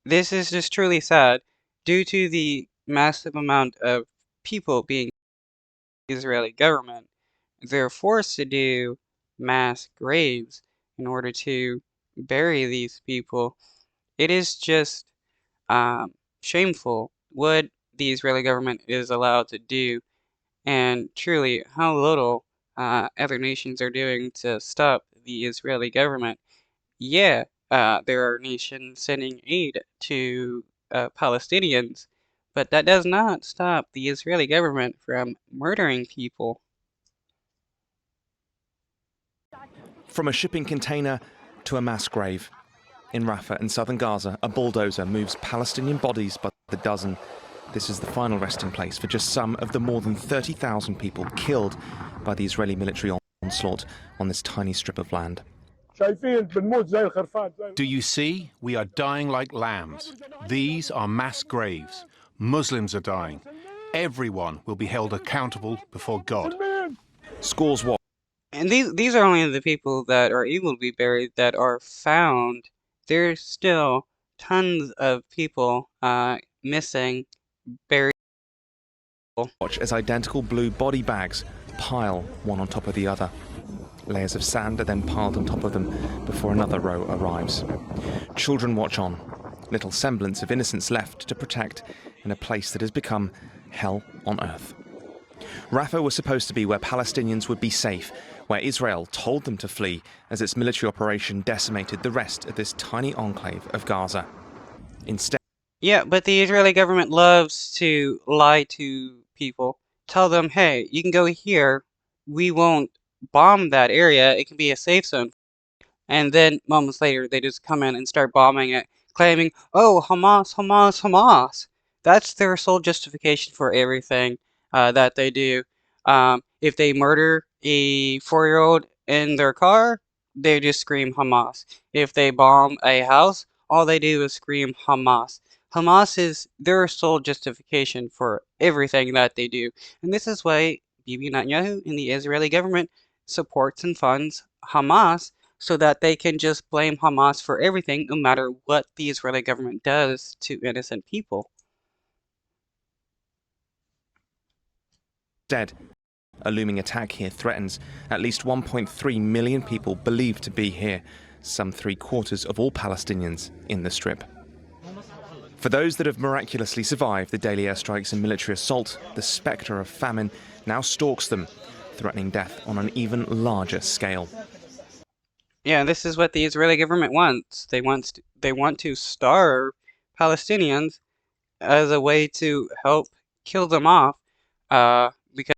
This is just truly sad. Due to the massive amount of people being the Israeli government, they're forced to do mass graves in order to bury these people. It is just shameful what the Israeli government is allowed to do, and truly how little other nations are doing to stop the Israeli government. Yeah, there are nations sending aid to Palestinians, but that does not stop the Israeli government from murdering people. From a shipping container to a mass grave. In Rafah in southern Gaza, a bulldozer moves Palestinian bodies by the dozen. This is the final resting place for just some of the more than 30,000 people killed by the Israeli military onslaught on this tiny strip of land. Do you see? We are dying like lambs. These are mass graves. Muslims are dying. Everyone will be held accountable before God. Scores watch. And these are only the people that are able to be buried that are found. There's still tons of people missing, buried. Watch as identical blue body bags pile one on top of the other. Layers of sand are then piled on top of them before another row arrives. Children watch on, little semblance of innocence left to protect in a place that has become hell on earth. Rafah was supposed to be where Palestinians would be safe, where Israel told them to flee as its military operation decimated the rest of this tiny enclave of Gaza. Instead, Yeah, but the Israeli government loves to lie to people. Tell them, hey, you can go here. We won't bomb that area. It can be a safe zone. And then moments later, they just come in and start bombing it, claiming, oh, Hamas, Hamas, Hamas. That's their sole justification for everything that they do. If they murder a 4-year-old in their car, they just scream Hamas. If they bomb a house, all they do is scream Hamas. Hamas is their sole justification for everything that they do. And this is why Bibi Netanyahu and the Israeli government supports and funds Hamas so that they can just blame Hamas for everything, no matter what the Israeli government does to innocent people. a looming attack here threatens at least 1.3 million people believed to be here, some 3/4 of all Palestinians in the Strip. For those that have miraculously survived the daily airstrikes and military assault, the spectre of famine now stalks them, threatening death on an even larger scale. Yeah, this is what the Israeli government wants. They want to starve Palestinians as a way to help kill them off, because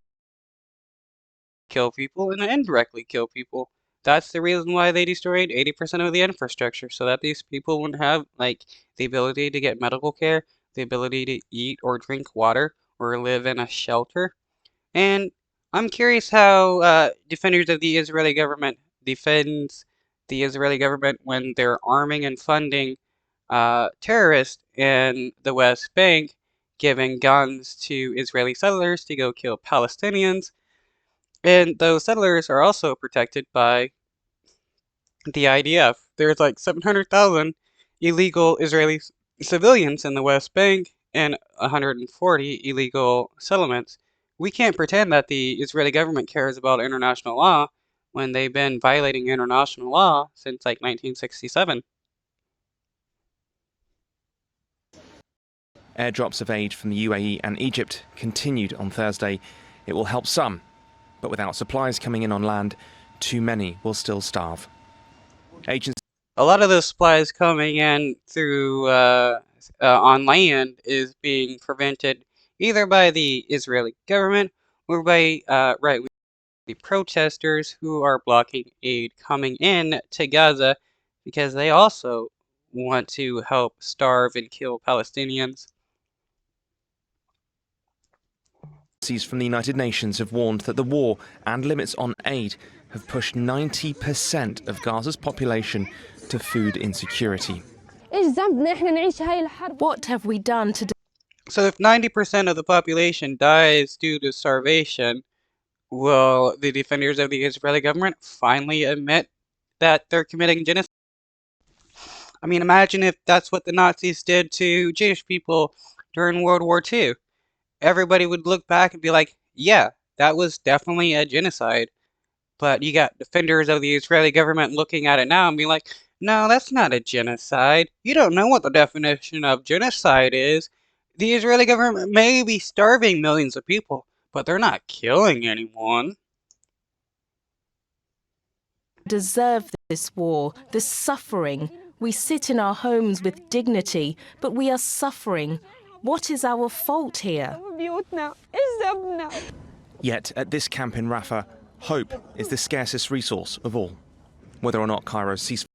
kill people and indirectly kill people. That's the reason why they destroyed 80% of the infrastructure, so that these people wouldn't have like the ability to get medical care, the ability to eat or drink water, or live in a shelter. And I'm curious how defenders of the Israeli government defends the Israeli government when they're arming and funding terrorists in the West Bank, giving guns to Israeli settlers to go kill Palestinians. And those settlers are also protected by the IDF. There's like 700,000 illegal Israeli civilians in the West Bank and 140 illegal settlements. We can't pretend that the Israeli government cares about international law when they've been violating international law since like 1967. Airdrops of aid from the UAE and Egypt continued on Thursday. It will help some, but without supplies coming in on land, too many will still starve. Agencies A lot of the supplies coming in through on land is being prevented either by the Israeli government or by the protesters who are blocking aid coming in to Gaza because they also want to help starve and kill Palestinians. from the United Nations have warned that the war and limits on aid have pushed 90% of Gaza's population to food insecurity. What have we done to So if 90% of the population dies due to starvation, will the defenders of the Israeli government finally admit that they're committing genocide? I mean, imagine if that's what the Nazis did to Jewish people during World War II. Everybody would look back and be like, yeah, that was definitely a genocide. But you got defenders of the Israeli government looking at it now and being like, no, that's not a genocide. You don't know what the definition of genocide is. The Israeli government may be starving millions of people, but they're not killing anyone. Deserve this war, this suffering. We sit in our homes with dignity, but we are suffering. What is our fault here? Yet at this camp in Rafah, hope is the scarcest resource of all. Whether or not Cairo's ceasefire